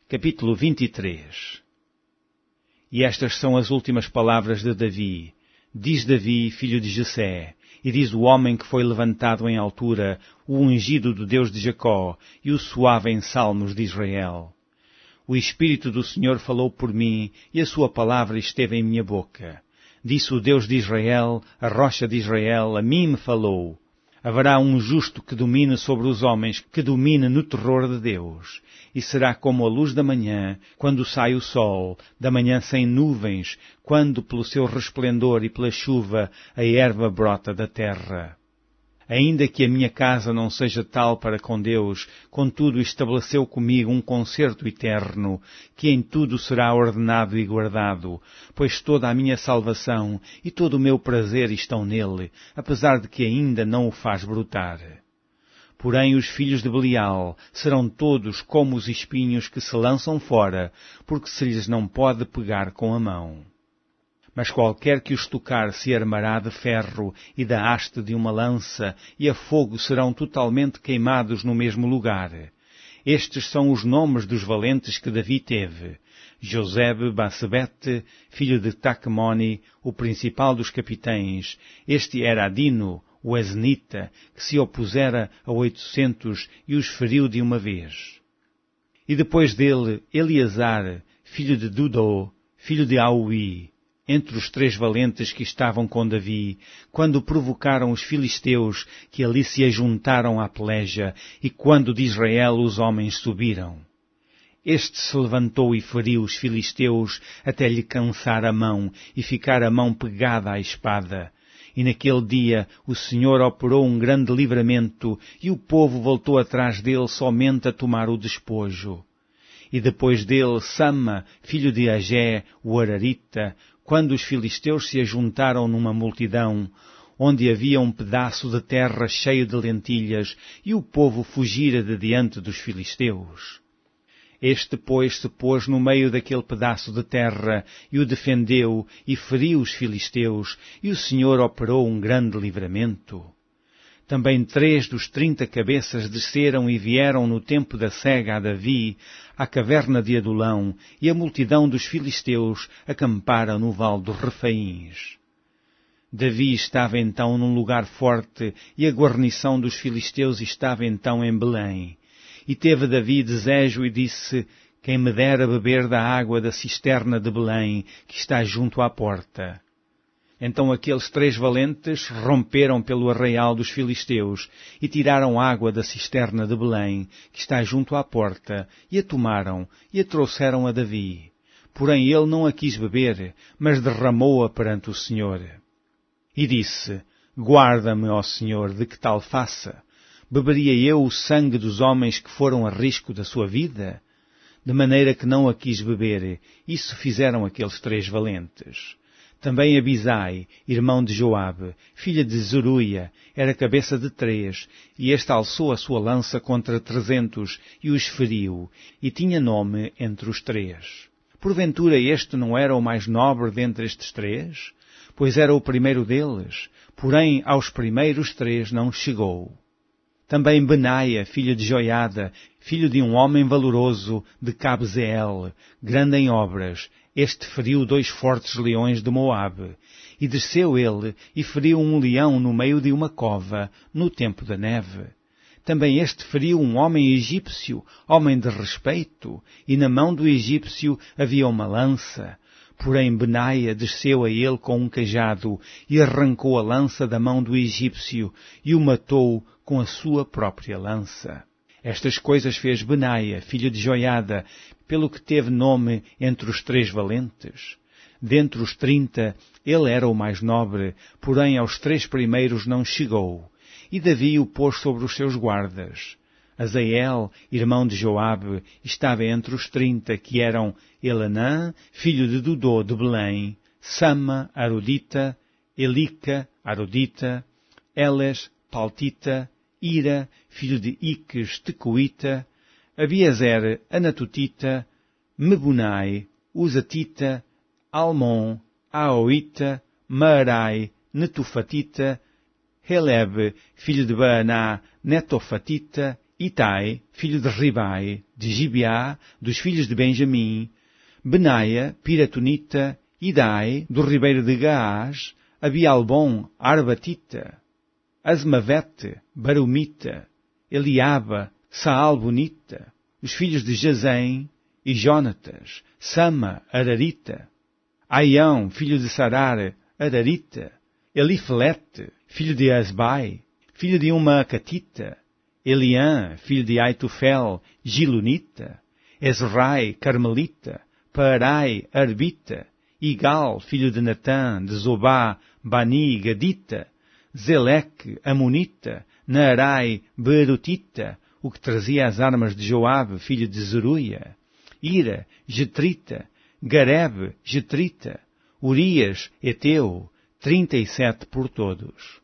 Capítulo 23. E estas são as últimas palavras de Davi. Diz Davi, filho de Jessé, e diz o homem que foi levantado em altura, o ungido do Deus de Jacó, e o suave em salmos de Israel. O Espírito do Senhor falou por mim, e a sua palavra esteve em minha boca. Disse o Deus de Israel, a rocha de Israel, a mim me falou. Haverá um justo que domine sobre os homens, que domine no terror de Deus. E será como a luz da manhã, quando sai o sol, da manhã sem nuvens, quando pelo seu resplendor e pela chuva a erva brota da terra. Ainda que a minha casa não seja tal para com Deus, contudo estabeleceu comigo um concerto eterno, que em tudo será ordenado e guardado, pois toda a minha salvação e todo o meu prazer estão nele, apesar de que ainda não o faz brotar. Porém os filhos de Belial serão todos como os espinhos que se lançam fora, porque se lhes não pode pegar com a mão. Mas qualquer que os tocar se armará de ferro e da haste de uma lança, e a fogo serão totalmente queimados no mesmo lugar. Estes são os nomes dos valentes que Davi teve. Josebe-Basebete, filho de Tacmoni, o principal dos capitães. Este era Adino, o Esnita, que se opusera a 800 e os feriu de uma vez. E depois dele, Eleazar, filho de Dudô, filho de Aui, entre os 3 valentes que estavam com Davi, quando provocaram os filisteus que ali se ajuntaram à peleja, e quando de Israel os homens subiram. Este se levantou e feriu os filisteus até lhe cansar a mão e ficar a mão pegada à espada. E naquele dia o Senhor operou um grande livramento, e o povo voltou atrás dele somente a tomar o despojo. E depois dele Sama, filho de Agé, o Ararita, quando os filisteus se ajuntaram numa multidão, onde havia um pedaço de terra cheio de lentilhas, e o povo fugira de diante dos filisteus. Este, pois, se pôs no meio daquele pedaço de terra, e o defendeu, e feriu os filisteus, e o Senhor operou um grande livramento. Também 3 dos 30 cabeças desceram e vieram no tempo da cega a Davi, à caverna de Adulão, e a multidão dos filisteus acampara no vale dos Refaíns. Davi estava então num lugar forte, e a guarnição dos filisteus estava então em Belém. E teve Davi desejo e disse, quem me dera beber da água da cisterna de Belém, que está junto à porta. Então aqueles 3 valentes romperam pelo arraial dos filisteus e tiraram água da cisterna de Belém, que está junto à porta, e a tomaram e a trouxeram a Davi. Porém ele não a quis beber, mas derramou-a perante o Senhor. E disse, guarda-me, ó Senhor, de que tal faça. Beberia eu o sangue dos homens que foram a risco da sua vida? De maneira que não a quis beber, isso fizeram aqueles 3 valentes. Também Abisai, irmão de Joabe, filha de Zeruia, era cabeça de 3, e este alçou a sua lança contra 300 e os feriu, e tinha nome entre os 3. Porventura este não era o mais nobre dentre estes 3? Pois era o primeiro deles, porém aos primeiros 3 não chegou. Também Benaia, filho de Joiada, filho de um homem valoroso de Cabzeel, grande em obras, este feriu 2 fortes leões de Moabe, e desceu ele e feriu um leão no meio de uma cova, no tempo da neve. Também este feriu um homem egípcio, homem de respeito, e na mão do egípcio havia uma lança. Porém Benaia desceu a ele com um cajado e arrancou a lança da mão do egípcio e o matou com a sua própria lança. Estas coisas fez Benaia, filho de Joiada, pelo que teve nome entre os 3 valentes. Dentre os 30, ele era o mais nobre, porém aos 3 primeiros não chegou. E Davi o pôs sobre os seus guardas. Azael, irmão de Joabe, estava entre os 30, que eram Elanã, filho de Dudô de Belém, Sama, Arodita, Elica, Arodita, Eles, Paltita, Ira, filho de Iques, Tecoita, Abiezer, Anatotita, Mebunai, Uzatita, Almon, Aoita, Maarai, Netufatita, Heleb, filho de Baaná, Netofatita, Itai, filho de Ribai, de Gibeá, dos filhos de Benjamim, Benaia, Piratonita, Idai, do ribeiro de Gaás, Abialbom, Arbatita, Azmavete, Barumita, Eliaba, Saalbonita, os filhos de Jazém, e Jonatas, Sama, Ararita, Aião, filho de Sarar, Ararita, Elifelete, filho de Asbai, filho de uma Catita, Eliã, filho de Aitofel, Gilonita, Ezrai, Carmelita, Paarai, Arbita, Igal, filho de Natã, de Zobá, Bani, Gadita, Zeleque, Amonita, Naarai, Beerotita, o que trazia as armas de Joabe, filho de Zeruia, Ira, Getrita, Garebe, Getrita, Urias, Eteu, 37 por todos.